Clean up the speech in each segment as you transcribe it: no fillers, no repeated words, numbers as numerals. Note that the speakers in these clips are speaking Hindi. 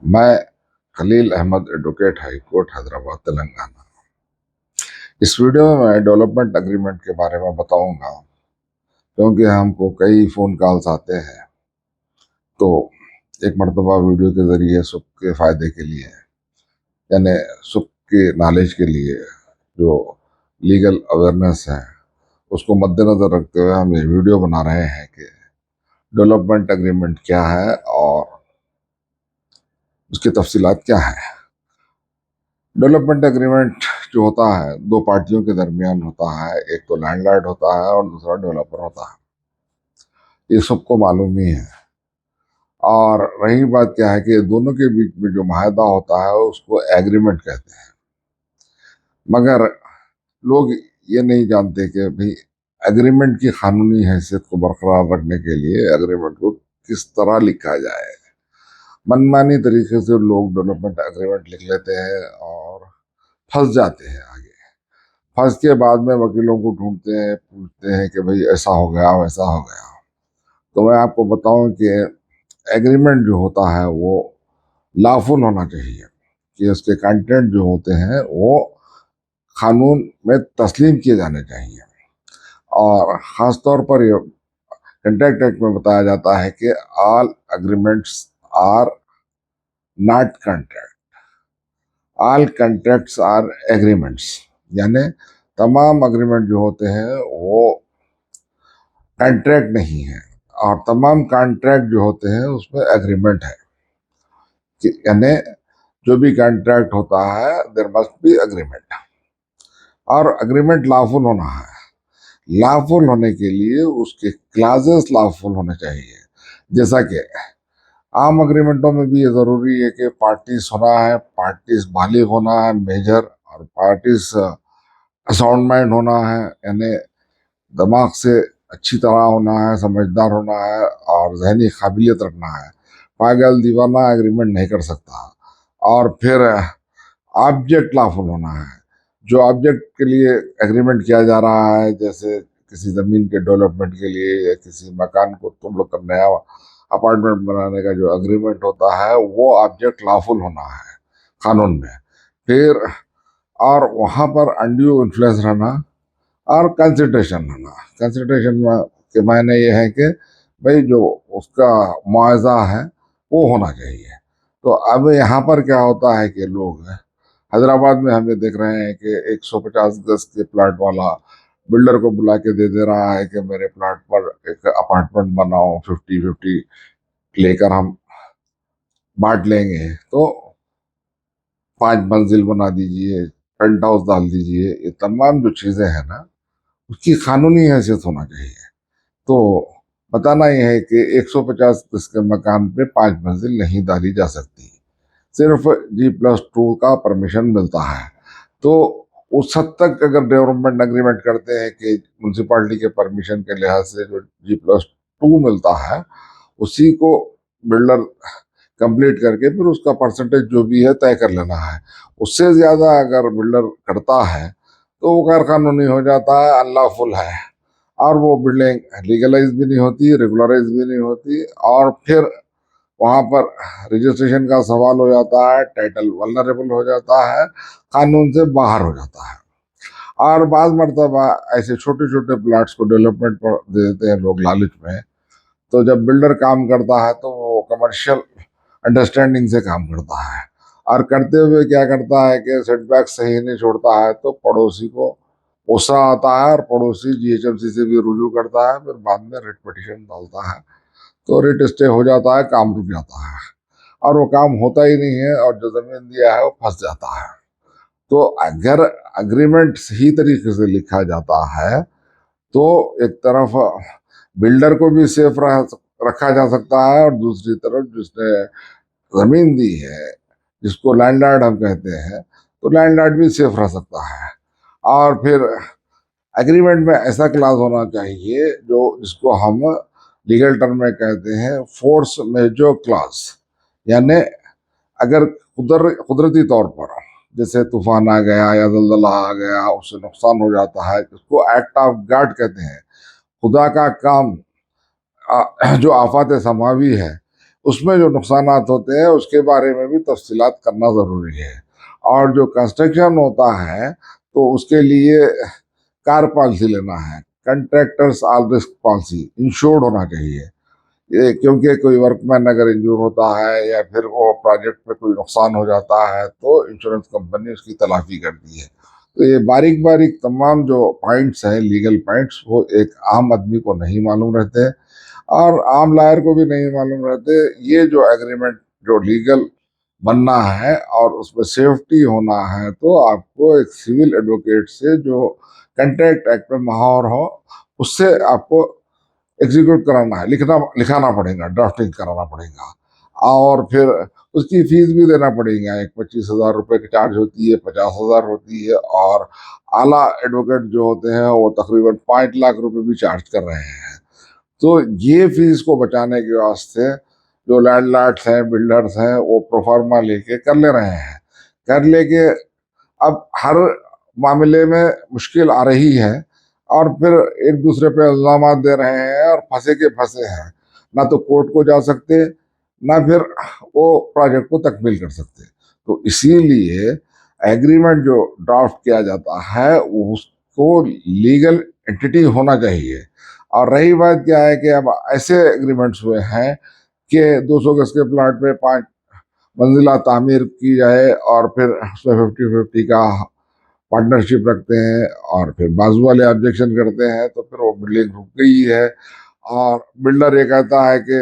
मैं Khalil Ahmad advocate high court Hyderabad Telangana. इस वीडियो में मैं डेवलपमेंट एग्रीमेंट के बारे में बताऊंगा, क्योंकि हमको कई फ़ोन कॉल्स आते हैं। तो एक मरतबा वीडियो के ज़रिए सबके फ़ायदे के लिए, यानी सबके नॉलेज के लिए, जो लीगल अवेयरनेस है उसको मद्देनज़र रखते हुए हम ये वीडियो बना रहे हैं कि डेवलपमेंट एग्रीमेंट क्या है और उसकी तफसीलात क्या है। डेवलपमेंट एग्रीमेंट जो होता है दो पार्टियों के दरमियान होता है, एक तो लैंडलॉर्ड होता है और दूसरा डेवलपर होता है, ये सबको मालूम ही है। और रही बात क्या है कि दोनों के बीच में जो माहदा होता है उसको एग्रीमेंट कहते हैं। मगर लोग ये नहीं जानते कि भाई एग्रीमेंट की कानूनी हैसियत को बरकरार रखने के लिए एग्रीमेंट को किस तरह लिखा जाए। मनमानी तरीके से लोग डेवलपमेंट एग्रीमेंट लिख लेते हैं और फंस जाते हैं। आगे फंस के बाद में वकीलों को ढूंढते हैं, पूछते हैं कि भाई ऐसा हो गया वैसा हो गया। तो मैं आपको बताऊं कि एग्रीमेंट जो होता है वो लॉफुल होना चाहिए, कि उसके कंटेंट जो होते हैं वो कानून में तस्लीम किए जाने चाहिए। और ख़ास तौर पर ये कंट्रैक्ट एक्ट में बताया जाता है कि all agreements are not contract, all contracts are agreements, यानी तमाम अग्रीमेंट जो होते हैं वो कॉन्ट्रैक्ट नहीं है, और तमाम कॉन्ट्रैक्ट जो होते हैं उसमें एग्रीमेंट है। यानी जो भी कॉन्ट्रैक्ट होता है देयर मस्ट बी एग्रीमेंट, और एग्रीमेंट लॉफुल होना है। लॉफुल होने के लिए उसके क्लाजेस लॉफुल होने चाहिए। जैसा कि आम एग्रीमेंटों में भी ये ज़रूरी है कि पार्टीज होना है, पार्टीज बालिग होना है मेजर, और पार्टीज साउंड माइंड होना है, यानी दिमाग से अच्छी तरह होना है, समझदार होना है और जहनी काबिलियत रखना है। पागल दीवाना एग्रीमेंट नहीं कर सकता। और फिर ऑब्जेक्ट लॉफुल होना है। जो ऑब्जेक्ट के लिए एग्रीमेंट किया जा रहा है, जैसे किसी ज़मीन के डेवलपमेंट के लिए या किसी मकान को तुम लोग का नया अपार्टमेंट बनाने का जो एग्रीमेंट होता है वो ऑब्जेक्ट लॉफुल होना है कानून में। फिर और वहाँ पर अनड्यू इन्फ्लुएंस रहना और कंसिडरेशन होना। कंसिडरेशन में के मायने ये है कि भाई जो उसका मुआवजा है वो होना चाहिए। तो अब यहाँ पर क्या होता है कि लोग हैदराबाद में हमें देख रहे हैं कि 150 गज के प्लाट वाला बिल्डर को बुला के दे दे रहा है कि मेरे प्लाट पर एक अपार्टमेंट बनाओ, 50-50 लेकर हम बांट लेंगे, तो 5 मंजिल बना दीजिए, पेंट हाउस डाल दीजिए। ये तमाम जो चीज़ें हैं ना उसकी कानूनी हैसियत होना चाहिए। तो बताना यह है कि 150 गज के मकान पे 5 मंजिल नहीं डाली जा सकती, सिर्फ G+2 का परमिशन मिलता है। तो उस हद तक अगर डेवलपमेंट एग्रीमेंट करते हैं कि म्यूनसिपालिटी के परमिशन के लिहाज से जो G+2 मिलता है उसी को बिल्डर कंप्लीट करके फिर उसका परसेंटेज जो भी है तय कर लेना है। उससे ज़्यादा अगर बिल्डर करता है तो वो गैर कानूनी हो जाता है, अनलॉफुल है, और वो बिल्डिंग लीगलाइज भी नहीं होती, रेगुलराइज भी नहीं होती, और फिर वहाँ पर रजिस्ट्रेशन का सवाल हो जाता है, टाइटल वल्नरेबल हो जाता है, कानून से बाहर हो जाता है। और बाद मरतबा ऐसे छोटे छोटे प्लाट्स को डेवलपमेंट पर दे देते हैं लोग लालच में। तो जब बिल्डर काम करता है तो वो कमर्शियल अंडरस्टैंडिंग से काम करता है, और करते हुए क्या करता है कि सेटबैक सही नहीं छोड़ता है, तो पड़ोसी को गुस्सा आता है और पड़ोसी GHMC से भी रुजू करता है। फिर बाद में रिट पिटीशन डालता है, तो रिट स्टे हो जाता है, काम रुक जाता है, और वो काम होता ही नहीं है, और जो जमीन दिया है वो फंस जाता है। तो अगर एग्रीमेंट सही तरीके से लिखा जाता है तो एक तरफ बिल्डर को भी सेफ रखा जा सकता है, और दूसरी तरफ जिसने जमीन दी है, जिसको लैंडलॉर्ड हम कहते हैं, तो लैंडलॉर्ड भी सेफ रह सकता है। और फिर एग्रीमेंट में ऐसा क्लास होना चाहिए जो जिसको हम लीगल टर्म में कहते हैं फोर्स मेजर क्लास, यानी अगर कुदरती तौर पर जैसे तूफान आ गया या दलदला आ गया, उससे नुकसान हो जाता है, इसको एक्ट ऑफ गॉड कहते हैं। खुदा का काम जो आफात समावी है उसमें जो नुकसानात होते हैं उसके बारे में भी तफसीलात करना ज़रूरी है। और जो कंस्ट्रक्शन होता है तो उसके लिए कार पॉलिसी लेना है, contractors all risk policy insured होना चाहिए। ये क्योंकि कोई वर्कमैन अगर इंजूर होता है या फिर वो प्रोजेक्ट में कोई नुकसान हो जाता है तो इंश्योरेंस कंपनी उसकी तलाफी करती है। तो ये बारीक बारीक तमाम जो पॉइंट्स हैं, लीगल पॉइंट्स, वो एक आम आदमी को नहीं मालूम रहते और आम लायर को भी नहीं मालूम रहते। ये जो एग्रीमेंट जो लीगल बनना है और उसमें सेफ्टी होना है तो आपको एक सिविल एडवोकेट से जो कंट्रैक्ट एक्ट में महावर हो उससे आपको एग्जीक्यूट कराना है, लिखाना पड़ेगा, ड्राफ्टिंग कराना पड़ेगा। और फिर उसकी फीस भी देना पड़ेगा। एक 25,000 रुपये की चार्ज होती है, 50,000 होती है। और आला एडवोकेट जो होते हैं वो तकरीबन 5 लाख रुपए भी चार्ज कर रहे हैं। तो ये फीस को बचाने के वास्ते जो लैंडलॉर्ड्स हैं, बिल्डर्स हैं, वो प्रोफार्मा लेके कर ले रहे हैं। कर लेके अब हर मामले में मुश्किल आ रही है और फिर एक दूसरे पे इल्जाम दे रहे हैं और फंसे के फंसे हैं। ना तो कोर्ट को जा सकते, ना फिर वो प्रोजेक्ट को तकमील कर सकते। तो इसीलिए एग्रीमेंट जो ड्राफ्ट किया जाता है उसको लीगल एंटिटी होना चाहिए। और रही बात क्या है कि अब ऐसे एग्रीमेंट्स हुए हैं कि 200 गज के प्लाट पे 5 मंजिला तामीर की जाए और फिर उसमें 50-50 का पार्टनरशिप रखते हैं और फिर बाजू वाले ऑब्जेक्शन करते हैं तो फिर वो बिल्डिंग रुक गई है। और बिल्डर ये कहता है कि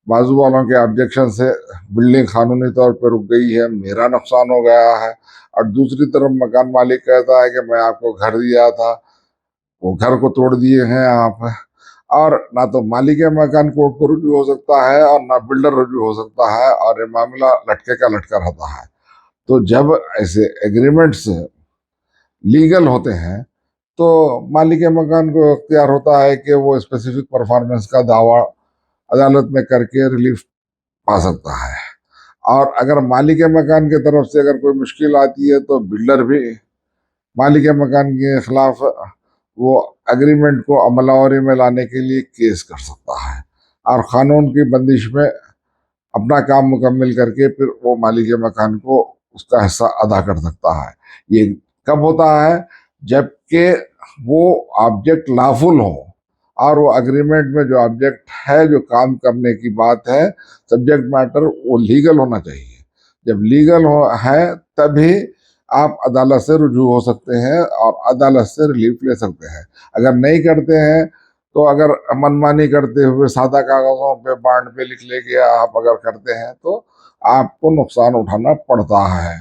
बाजू वालों के ऑब्जेक्शन से बिल्डिंग कानूनी तौर पर रुक गई है, मेरा नुकसान हो गया है। और दूसरी तरफ मकान मालिक कहता है कि मैं आपको घर दिया था, वो घर को तोड़ दिए हैं आप। और ना तो मालिक मकान कोर्ट को रुजू हो सकता है और ना बिल्डर रुजू हो सकता है और ये मामला लटके का लटका रहता है। तो जब ऐसे एग्रीमेंट्स लीगल होते हैं तो मालिक मकान को इख्तियार होता है कि वो स्पेसिफिक परफॉर्मेंस का दावा अदालत में करके रिलीफ पा सकता है। और अगर मालिक मकान की तरफ से अगर कोई मुश्किल आती है तो बिल्डर भी मालिक मकान के खिलाफ वो एग्रीमेंट को अमलावरी में लाने के लिए केस कर सकता है और कानून की बंदिश में अपना काम मुकम्मल करके फिर वो मालिक मकान को उसका हिस्सा अदा कर सकता है। ये कब होता है? जबकि वो ऑब्जेक्ट लाफुल हो और वो एग्रीमेंट में जो ऑब्जेक्ट है, जो काम करने की बात है, सब्जेक्ट मैटर वो लीगल होना चाहिए। जब लीगल है तभी आप अदालत से रुजू हो सकते हैं और अदालत से रिलीफ ले सकते हैं। अगर नहीं करते हैं तो अगर मनमानी करते हुए सादा कागजों पे बांड पे लिख लेके आप अगर करते हैं तो आपको नुकसान उठाना पड़ता है।